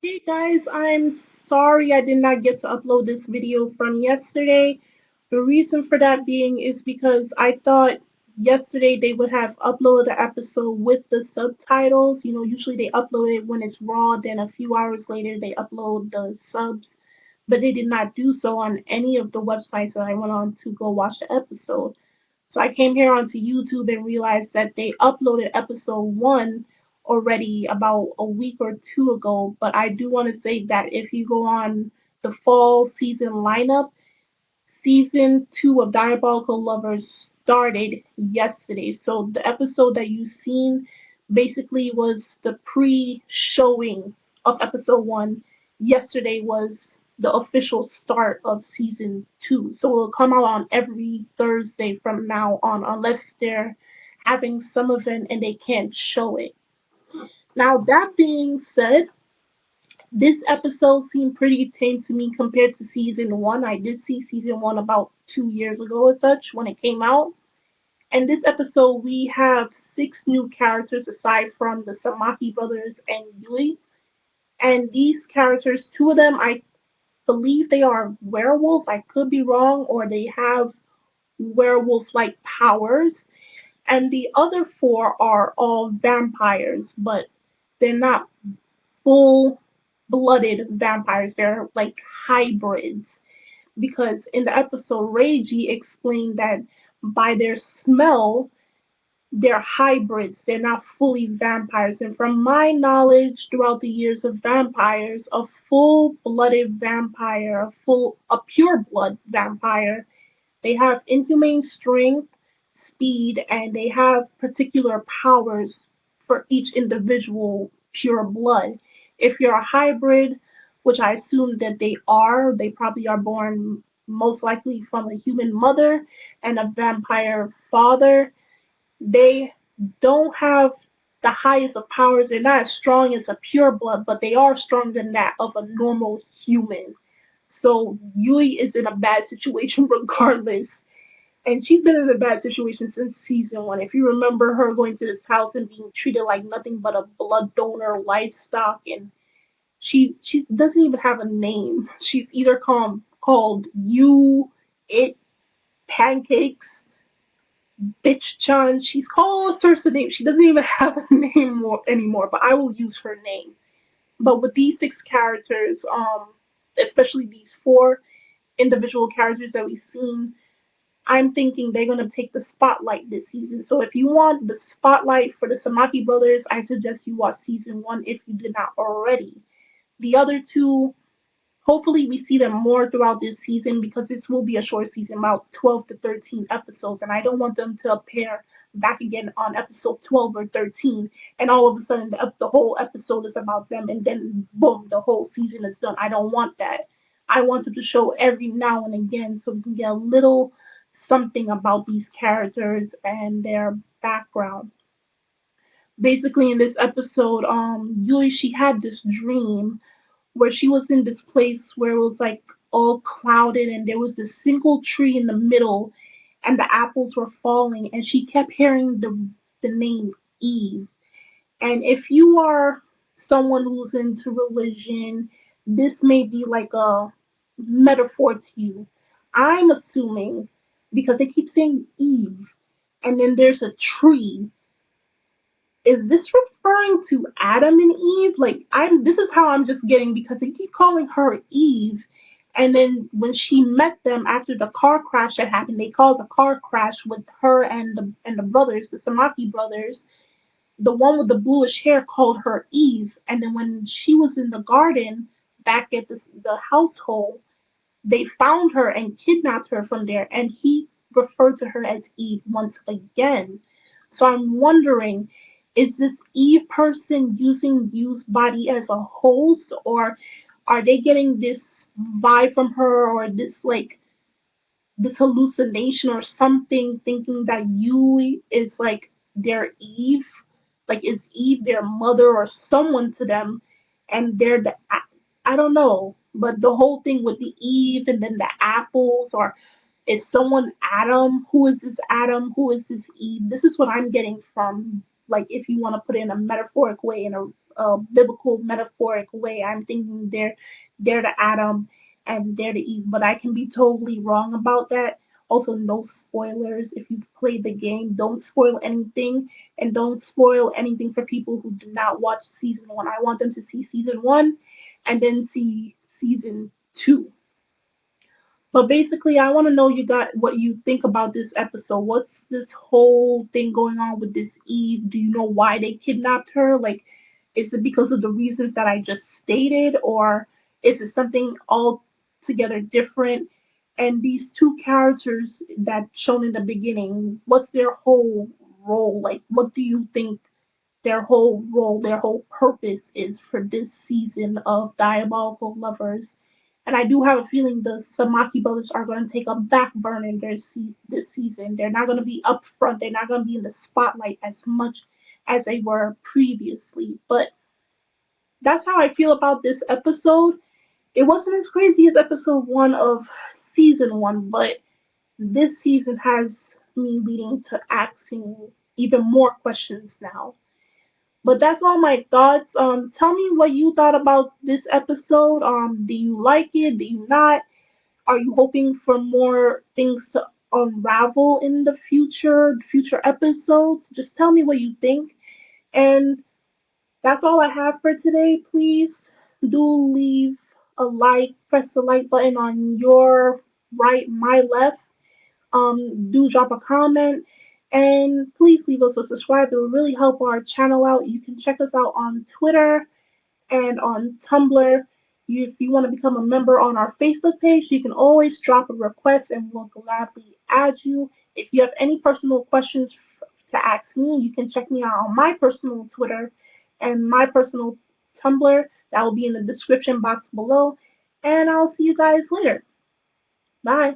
Hey guys, I'm sorry I did not get to upload this video from yesterday. The reason for that being is because I thought yesterday they would have uploaded the episode with the subtitles. Usually they upload it when it's raw, then a few hours later they upload the subs, but they did not do so on any of the websites that I went on to go watch the episode. So I came here onto YouTube and realized that they uploaded episode one already about a week or two ago. But I do want to say that if you go on the fall season lineup, season two of Diabolical Lovers started yesterday. So the episode that you've seen basically was the pre-showing of episode one. Yesterday was the official start of season two. So it'll come out on every Thursday from now on, unless they're having some event and they can't show it. Now, that being said, this episode seemed pretty tame to me compared to season one. I did see season one about 2 years ago or such when it came out. And this episode, we have six new characters aside from the Samaki brothers and Yui. And these characters, two of them, I believe they are werewolves. I could be wrong, or they have werewolf like powers. And the other four are all vampires, but they're not full blooded vampires. They're like hybrids. Because in the episode, Reiji explained that by their smell, they're hybrids. They're not fully vampires. And from my knowledge throughout the years of vampires, a full blooded vampire, a pure blood vampire, they have inhumane strength, speed, and they have particular powers for each individual pure blood. If you're a hybrid, which I assume that they probably are born most likely from a human mother and a vampire father. They don't have the highest of powers. They're not as strong as a pure blood, but they are stronger than that of a normal human. So Yui is in a bad situation regardless. And she's been in a bad situation since season one. If you remember her going to this house and being treated like nothing but a blood donor livestock, and she doesn't even have a name. She's either called you, it, pancakes, bitch Chan. She's called all sorts of names. She doesn't even have a name anymore, but I will use her name. But with these six characters, especially these four individual characters that we've seen, I'm thinking they're gonna take the spotlight this season. So if you want the spotlight for the Samaki brothers, I suggest you watch season one if you did not already. The other two, hopefully we see them more throughout this season because this will be a short season, about 12 to 13 episodes, and I don't want them to appear back again on episode 12 or 13, and all of a sudden the whole episode is about them, and then boom, the whole season is done. I don't want that. I want them to show every now and again so we can get a little something about these characters and their background. Basically, in this episode, Yui, she had this dream where she was in this place where it was like all clouded and there was this single tree in the middle and the apples were falling and she kept hearing the name Eve. And if you are someone who's into religion, this may be like a metaphor to you. I'm assuming because they keep saying Eve and then there's a tree, is this referring to Adam and Eve? Like this is how I'm just getting because they keep calling her Eve. And then when she met them after the car crash that happened, they caused a car crash with her and the brothers, the Samaki brothers. The one with the bluish hair called her Eve. And then when she was in the garden back at the household, they found her and kidnapped her from there. And he referred to her as Eve once again. So I'm wondering, is this Eve person using Yu's body as a host, or are they getting this vibe from her, or this hallucination or something, thinking that Yu is like their Eve, like is Eve their mother or someone to them, and they're I don't know, but the whole thing with the Eve and then the apples, or is someone Adam? Who is this Adam? Who is this Eve? This is what I'm getting from, like, if you want to put it in a metaphoric way, in a biblical metaphoric way. I'm thinking they're the Adam and they're the Eve, but I can be totally wrong about that. Also, no spoilers. If you've played the game, don't spoil anything, and don't spoil anything for people who did not watch season one. I want them to see season one and then see season two. But basically, I want to know you got what you think about this episode. What's this whole thing going on with this Eve? Do you know why they kidnapped her? Like, is it because of the reasons that I just stated, or is it something altogether different? And these two characters that shown in the beginning, what's their whole role? Like, what do you think their whole role, their whole purpose is for this season of Diabolical Lovers? And I do have a feeling the Samaki brothers are going to take a back burner in this season. They're not going to be up front. They're not going to be in the spotlight as much as they were previously. But that's how I feel about this episode. It wasn't as crazy as episode one of season one, but this season has me leading to asking even more questions now. But that's all my thoughts. Tell me what you thought about this episode. Do you like it? Do you not? Are you hoping for more things to unravel in the future episodes? Just tell me what you think. And that's all I have for today. Please do leave a like, press the like button on your right, my left. Do drop a comment. And please leave us a subscribe. It will really help our channel out. You can check us out on Twitter and on Tumblr. If you want to become a member on our Facebook page, you can always drop a request and we'll gladly add you. If you have any personal questions to ask me, you can check me out on my personal Twitter and my personal Tumblr. That will be in the description box below. And I'll see you guys later. Bye.